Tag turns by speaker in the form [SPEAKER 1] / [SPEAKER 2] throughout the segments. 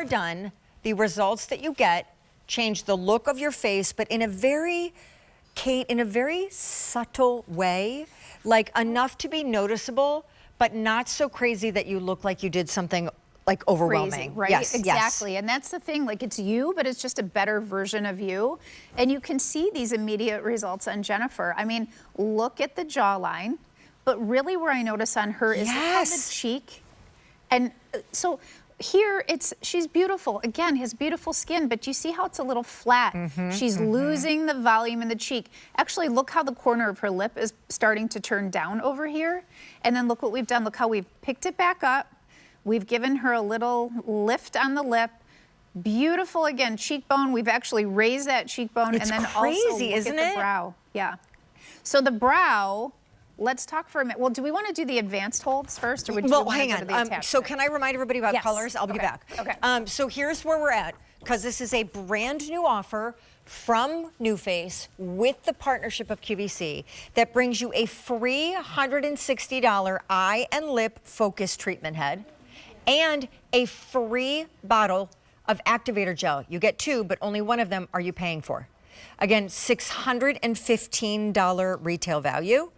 [SPEAKER 1] done, the results that you get change the look of your face, but in a very, Kate, in a very subtle way, like enough to be noticeable, but not so crazy that you look like you did something like overwhelming.
[SPEAKER 2] Crazy, right?
[SPEAKER 1] Yes,
[SPEAKER 2] Exactly.
[SPEAKER 1] yes.
[SPEAKER 2] And that's the thing, like it's you, but it's just a better version of you. And you can see these immediate results on Jennifer. I mean, look at the jawline, but really where I notice on her is the cheek. And so here she's beautiful. Again, has beautiful skin, but you see how it's a little flat. She's losing the volume in the cheek. Actually, look how the corner of her lip is starting to turn down over here. And then look what we've done. Look how we've picked it back up. We've given her a little lift on the lip. Beautiful, again, cheekbone. We've actually raised that cheekbone.
[SPEAKER 1] It's
[SPEAKER 2] and then
[SPEAKER 1] crazy,
[SPEAKER 2] also look
[SPEAKER 1] isn't
[SPEAKER 2] at
[SPEAKER 1] it?
[SPEAKER 2] the brow. Yeah. So the brow, let's talk for a minute. Well, do we want to do the advanced holds first? Or would you
[SPEAKER 1] Well,
[SPEAKER 2] want
[SPEAKER 1] hang
[SPEAKER 2] to go to the
[SPEAKER 1] on.
[SPEAKER 2] attachment?
[SPEAKER 1] So can I remind everybody about colors? I'll be back.
[SPEAKER 2] Okay.
[SPEAKER 1] So here's where we're at, because this is a brand new offer from NuFACE with the partnership of QVC that brings you a free $160 eye and lip focus treatment head and a free bottle of activator gel. You get two, but only one of them are you paying for. Again, $615 retail value.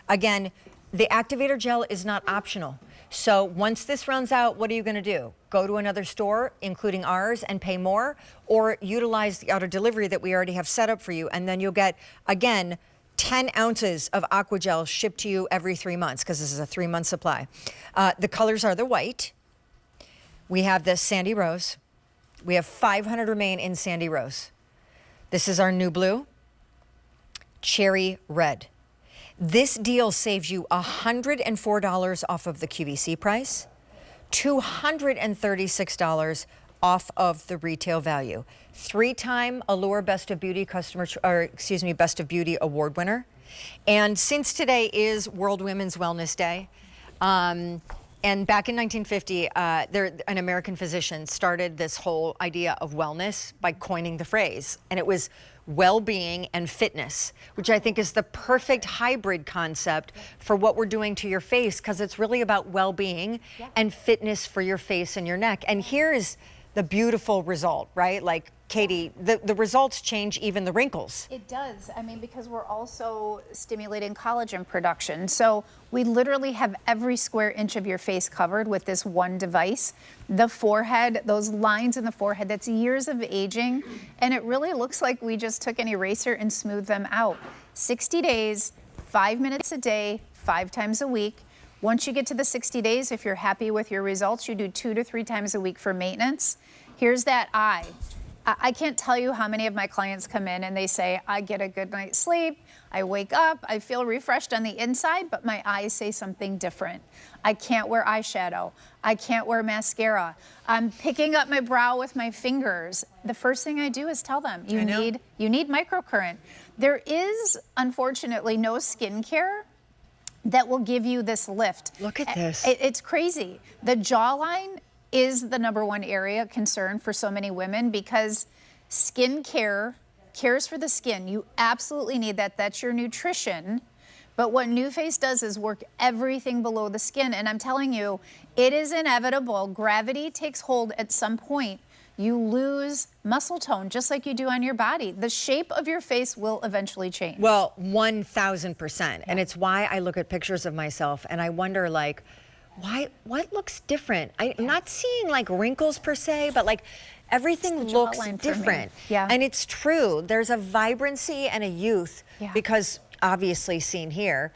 [SPEAKER 1] Again, the activator gel is not optional. So once this runs out, what are you gonna do? Go to another store, including ours, and pay more, or utilize the auto delivery that we already have set up for you, and then you'll get, again, 10 ounces of Aqua Gel shipped to you every 3 months, because this is a 3-month supply. The colors are the white. We have the Sandy Rose. We have 500 remain in Sandy Rose. This is our new blue, Cherry Red. This deal saves you $104 off of the QVC price, $236 off of the retail value. 3-time Allure Best of Beauty Best of Beauty Award winner. And since today is World Women's Wellness Day, and back in 1950, an American physician started this whole idea of wellness by coining the phrase, and it was well-being and fitness, which I think is the perfect hybrid concept for what we're doing to your face, because it's really about well-being and fitness for your face and your neck. And here's the beautiful result, right? Like, Katie, the results change even the wrinkles.
[SPEAKER 2] It does. I mean, because we're also stimulating collagen production. So we literally have every square inch of your face covered with this one device. The forehead, those lines in the forehead, that's years of aging. And it really looks like we just took an eraser and smoothed them out. 60 days, 5 minutes a day, 5 times a week. Once you get to the 60 days, if you're happy with your results, you do 2 to 3 times a week for maintenance. Here's that eye. I can't tell you how many of my clients come in and they say, I get a good night's sleep, I wake up, I feel refreshed on the inside, but my eyes say something different. I can't wear eyeshadow. I can't wear mascara. I'm picking up my brow with my fingers. The first thing I do is tell them, you need microcurrent. There is, unfortunately, no skincare that will give you this lift.
[SPEAKER 1] Look at this.
[SPEAKER 2] It's crazy. The jawline is the #1 area of concern for so many women, because skin care cares for the skin. You absolutely need that. That's your nutrition. But what NuFACE does is work everything below the skin. And I'm telling you, it is inevitable. Gravity takes hold at some point. You lose muscle tone, just like you do on your body. The shape of your face will eventually change.
[SPEAKER 1] Well, 1000%. And it's why I look at pictures of myself and I wonder, like, what looks different? I'm not seeing like wrinkles per se, but like everything looks different.
[SPEAKER 2] Yeah.
[SPEAKER 1] And it's true. There's a vibrancy and a youth because obviously seen here,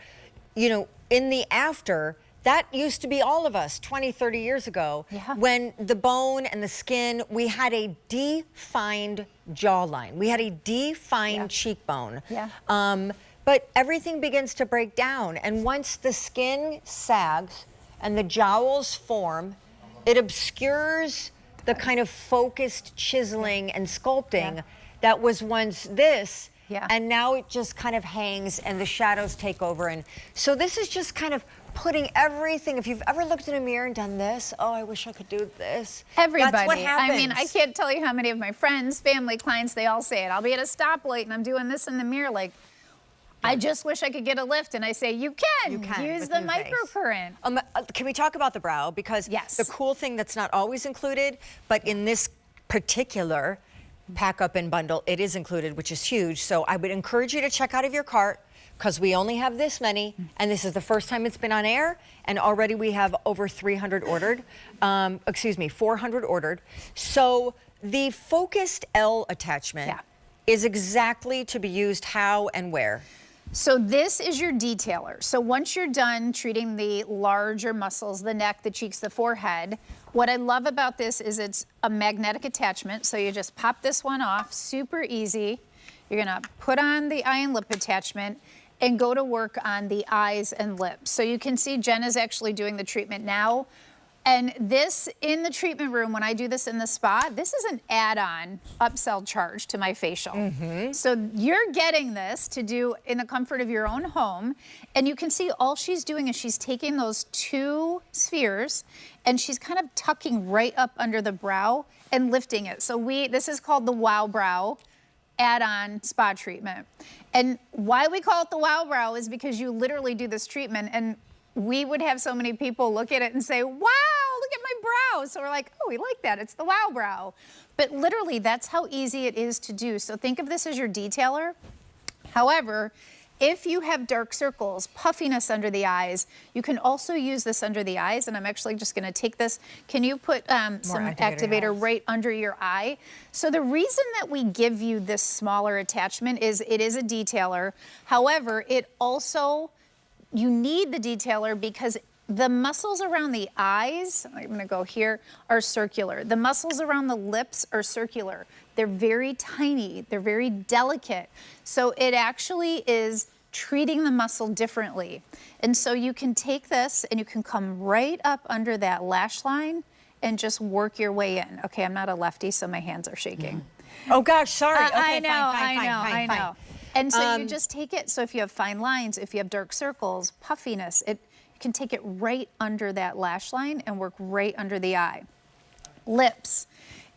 [SPEAKER 1] you know, in the after, that used to be all of us 20, 30 years ago when the bone and the skin, we had a defined jawline. We had a defined cheekbone. But everything begins to break down. And once the skin sags, and the jowls form, it obscures the kind of focused chiseling and sculpting that was once this, and now it just kind of hangs and the shadows take over. And so this is just kind of putting everything, if you've ever looked in a mirror and done this, oh, I wish I could do this.
[SPEAKER 2] Everybody.
[SPEAKER 1] That's what happens.
[SPEAKER 2] I mean, I can't tell you how many of my friends, family, clients, they all say it. I'll be at a stoplight and I'm doing this in the mirror, like, I just wish I could get a lift, and I say, you can use the
[SPEAKER 1] NuFACE.
[SPEAKER 2] microcurrent.
[SPEAKER 1] Can we talk about the brow? Because
[SPEAKER 2] Yes.
[SPEAKER 1] the cool thing that's not always included, but in this particular pack up and bundle, it is included, which is huge. So I would encourage you to check out of your cart, because we only have this many, and this is the first time it's been on air, and already we have over 300 ordered. 400 ordered. So the focused L attachment is exactly to be used how and where?
[SPEAKER 2] So this is your detailer. So once you're done treating the larger muscles, the neck, the cheeks, the forehead, what I love about this is it's a magnetic attachment. So you just pop this one off, super easy. You're gonna put on the eye and lip attachment and go to work on the eyes and lips. So you can see Jen is actually doing the treatment now. And this, in the treatment room, when I do this in the spa, this is an add-on upsell charge to my facial. So you're getting this to do in the comfort of your own home. And you can see all she's doing is she's taking those 2 spheres and she's kind of tucking right up under the brow and lifting it. So this is called the Wow Brow add-on spa treatment. And why we call it the Wow Brow is because you literally do this treatment, and we would have so many people look at it and say, wow, look at my brow. So we're like, oh, we like that. It's the Wow Brow. But literally, that's how easy it is to do. So think of this as your detailer. However, if you have dark circles, puffiness under the eyes, you can also use this under the eyes. And I'm actually just gonna take this. Can you put some activator right under your eye? So the reason that we give you this smaller attachment is it is a detailer. However, it also, you need the detailer because the muscles around the eyes, I'm gonna go here, are circular. The muscles around the lips are circular. They're very tiny, they're very delicate. So it actually is treating the muscle differently. And so you can take this and you can come right up under that lash line and just work your way in. Okay, I'm not a lefty, so my hands are shaking.
[SPEAKER 1] Oh gosh, sorry. Okay,
[SPEAKER 2] I know,
[SPEAKER 1] fine.
[SPEAKER 2] I know. And so you just take it, so if you have fine lines, if you have dark circles, puffiness, you can take it right under that lash line and work right under the eye. Lips.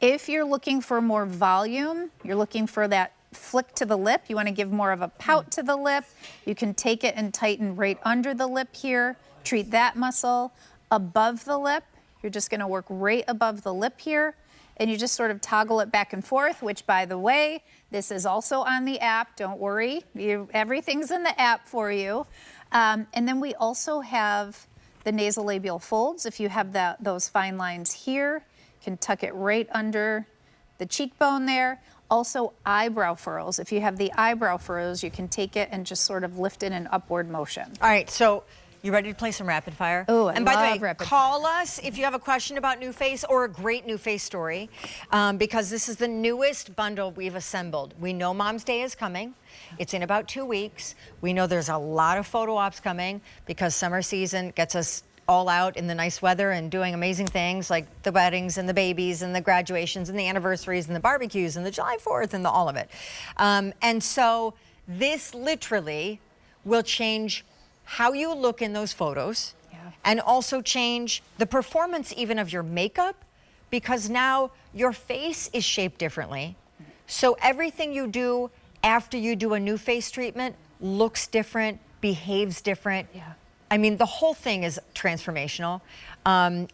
[SPEAKER 2] If you're looking for more volume, you're looking for that flick to the lip, you want to give more of a pout to the lip, you can take it and tighten right under the lip here, treat that muscle. Above the lip, you're just going to work right above the lip here, and you just sort of toggle it back and forth, which, by the way, this is also on the app. Don't worry. Everything's in the app for you. And then we also have the nasolabial folds. If you have those fine lines here, you can tuck it right under the cheekbone there. Also, eyebrow furrows. If you have the eyebrow furrows, you can take it and just sort of lift it in an upward motion.
[SPEAKER 1] All right, so you ready to play some rapid fire?
[SPEAKER 2] Oh,
[SPEAKER 1] and by the way, call us if you have a question about NuFACE or a great NuFACE story, because this is the newest bundle we've assembled. We know Mom's Day is coming. It's in about 2 weeks. We know there's a lot of photo ops coming because summer season gets us all out in the nice weather and doing amazing things like the weddings and the babies and the graduations and the anniversaries and the barbecues and the July 4th and all of it. And so this literally will change how you look in those photos, and also change the performance even of your makeup, because now your face is shaped differently. So everything you do after you do a NuFACE treatment looks different, behaves different. I mean, the whole thing is transformational. And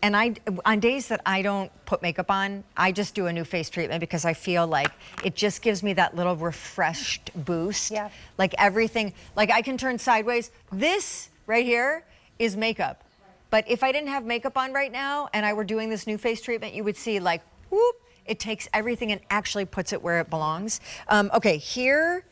[SPEAKER 1] on days that I don't put makeup on, I just do a NuFACE treatment because I feel like it just gives me that little refreshed boost. Like everything, like I can turn sideways. This right here is makeup. But if I didn't have makeup on right now and I were doing this NuFACE treatment, you would see like, whoop, it takes everything and actually puts it where it belongs. Okay, here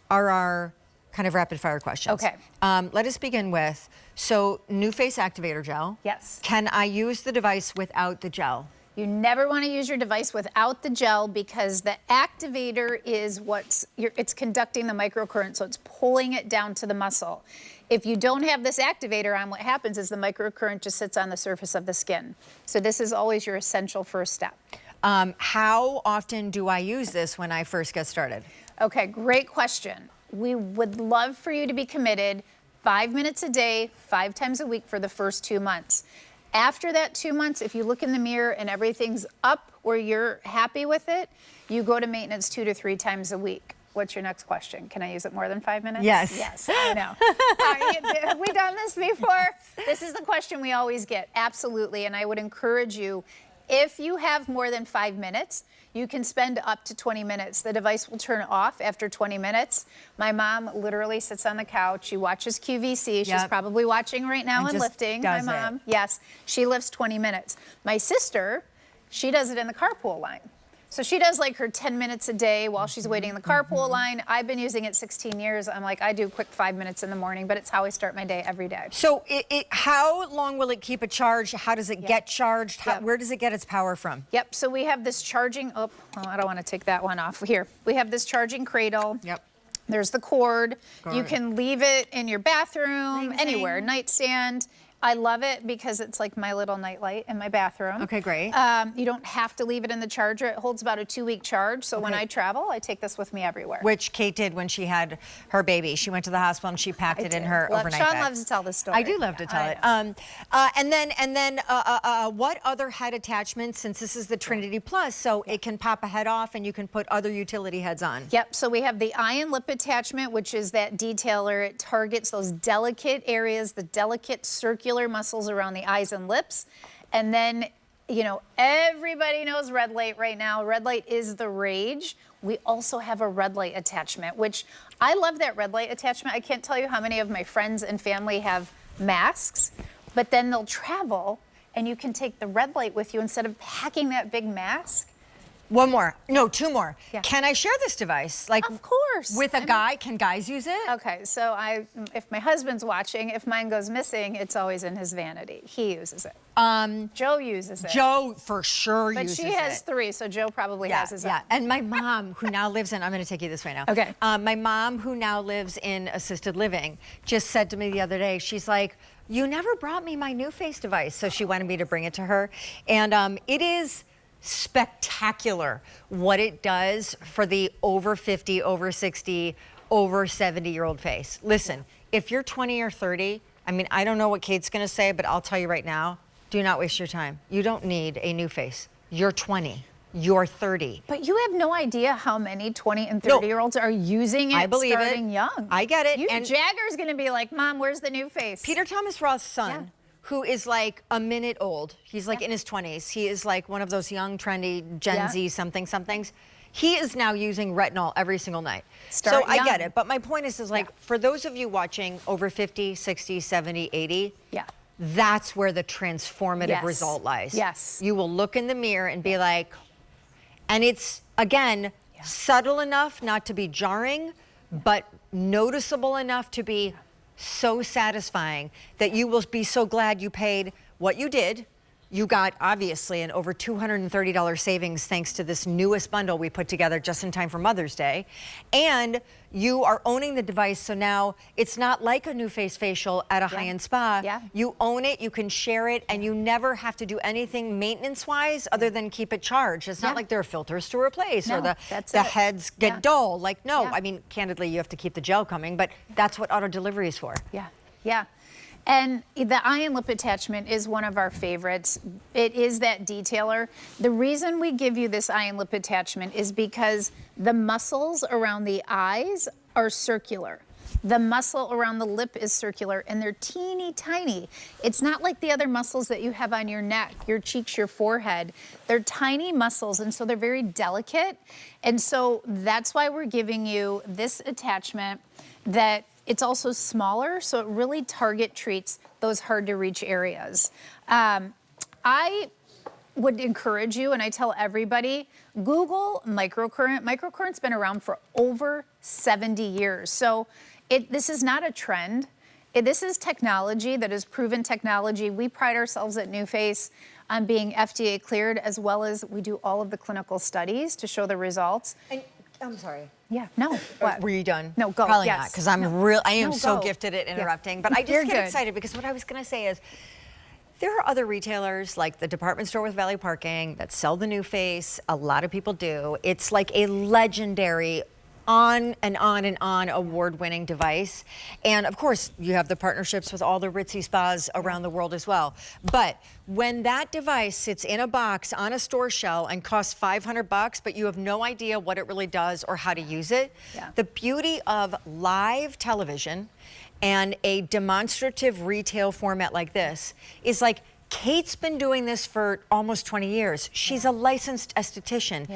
[SPEAKER 1] are our kind of rapid fire questions.
[SPEAKER 2] Okay.
[SPEAKER 1] Let us begin with, so NuFACE Activator Gel.
[SPEAKER 2] Yes.
[SPEAKER 1] Can I use the device without the gel?
[SPEAKER 2] You never want to use your device without the gel because the activator is it's conducting the microcurrent, so it's pulling it down to the muscle. If you don't have this activator on, what happens is the microcurrent just sits on the surface of the skin. So this is always your essential first step.
[SPEAKER 1] How often do I use this when I first get started?
[SPEAKER 2] Okay, great question. We would love for you to be committed 5 minutes a day, 5 times a week for the first 2 months. After that 2 months, if you look in the mirror and everything's up or you're happy with it, you go to maintenance 2 to 3 times a week. What's your next question? Can I use it more than 5 minutes?
[SPEAKER 1] Yes.
[SPEAKER 2] Yes, I know. Have we done this before? This is the question we always get. Absolutely. And I would encourage you, if you have more than 5 minutes, you can spend up to 20 minutes. The device will turn off after 20 minutes. My mom literally sits on the couch. She watches QVC. She's probably watching right now and lifting. My mom. Yes. She lifts 20 minutes. My sister, she does it in the carpool line. So she does like her 10 minutes a day while she's waiting in the carpool line. I've been using it 16 years. I'm like, I do quick 5 minutes in the morning, but it's how I start my day every day.
[SPEAKER 1] So how long will it keep a charge? How does it get charged? Where does it get its power from?
[SPEAKER 2] Yep, so we have this charging, I don't want to take that one off. Here, we have this charging cradle.
[SPEAKER 1] Yep.
[SPEAKER 2] There's the cord. You can leave it in your bathroom, anywhere, nightstand. I love it because it's like my little nightlight in my bathroom.
[SPEAKER 1] Okay, great.
[SPEAKER 2] You don't have to leave it in the charger. It holds about a 2-week charge. So when I travel, I take this with me everywhere.
[SPEAKER 1] Which Kate did when she had her baby. She went to the hospital and she packed it in her overnight
[SPEAKER 2] Sean
[SPEAKER 1] bag.
[SPEAKER 2] loves to tell this story.
[SPEAKER 1] I do love to tell it. And then what other head attachments, since this is the Trinity Plus, so it can pop a head off and you can put other utility heads on.
[SPEAKER 2] Yep, so we have the ion lip attachment, which is that detailer. It targets those delicate areas, the delicate circular muscles around the eyes and lips. And then, you know, everybody knows red light right now. Red light is the rage. We also have a red light attachment, which I love that red light attachment. I can't tell you how many of my friends and family have masks, but then they'll travel and you can take the red light with you instead of packing that big mask.
[SPEAKER 1] One more. No, two more. Yeah. Can I share this device? Like,
[SPEAKER 2] of course.
[SPEAKER 1] With a guy, can guys use it?
[SPEAKER 2] Okay, so if my husband's watching, if mine goes missing, it's always in his vanity. He uses it. Joe uses it.
[SPEAKER 1] Joe for sure uses it.
[SPEAKER 2] But she has 3, so Joe probably has his own.
[SPEAKER 1] Yeah, and my mom, who now lives in, I'm going to take you this way now.
[SPEAKER 2] Okay.
[SPEAKER 1] My mom, who now lives in assisted living, just said to me the other day, she's like, you never brought me my NuFACE device. So she wanted me to bring it to her. And it is spectacular what it does for the over 50, over 60, over 70-year-old face. Listen, if you're 20 or 30, I mean, I don't know what Kate's gonna say, but I'll tell you right now, do not waste your time. You don't need a NuFACE. You're 20. You're 30.
[SPEAKER 2] But you have no idea how many 20 and 30-year-olds are using it starting young.
[SPEAKER 1] I get it.
[SPEAKER 2] And Jagger's gonna be like, Mom, where's the NuFACE?
[SPEAKER 1] Peter Thomas Roth's son, who is like a minute old. He's like in his 20s. He is like one of those young, trendy Gen Z somethings. He is now using retinol every single night. So I get it. But my point is like, for those of you watching over 50, 60, 70, 80, that's where the transformative result lies.
[SPEAKER 2] Yes.
[SPEAKER 1] You will look in the mirror and be like, and it's, again, subtle enough not to be jarring, but noticeable enough to be so satisfying that you will be so glad you paid what you did. You got, obviously, an over $230 savings thanks to this newest bundle we put together just in time for Mother's Day. And you are owning the device, so now it's not like a NuFACE facial at a high-end spa. You own it, you can share it, and you never have to do anything maintenance-wise other than keep it charged. It's not like there are filters to replace or the heads get dull. Like, no, I mean, candidly, you have to keep the gel coming, but that's what auto delivery is for.
[SPEAKER 2] And the ion lip attachment is one of our favorites. It is that detailer. The reason we give you this ion lip attachment is because the muscles around the eyes are circular. The muscle around the lip is circular, and they're teeny tiny. It's not like the other muscles that you have on your neck, your cheeks, your forehead. They're tiny muscles, and so they're very delicate. And so that's why we're giving you this attachment that it's also smaller, so it really target treats those hard to reach areas. I would encourage you, and I tell everybody, Google microcurrent. Microcurrent's been around for over 70 years. So this is not a trend. This is technology that is proven technology. We pride ourselves at NuFACE on being FDA-cleared, as well as we do all of the clinical studies to show the results.
[SPEAKER 1] I'm sorry.
[SPEAKER 2] Yeah, no. What?
[SPEAKER 1] Were you done?
[SPEAKER 2] No, go.
[SPEAKER 1] Probably not, because I am so
[SPEAKER 2] go.
[SPEAKER 1] gifted at interrupting. But I just get excited because what I was going to say is, there are other retailers like the department store with Valley Parking that sell the NuFACE. A lot of people do. It's like a legendary on and on and on award-winning device. And of course, you have the partnerships with all the ritzy spas around the world as well. But when that device sits in a box on a store shelf and costs $500, but you have no idea what it really does or how to use it, the beauty of live television and a demonstrative retail format like this is like, Kate's been doing this for almost 20 years. She's a licensed esthetician.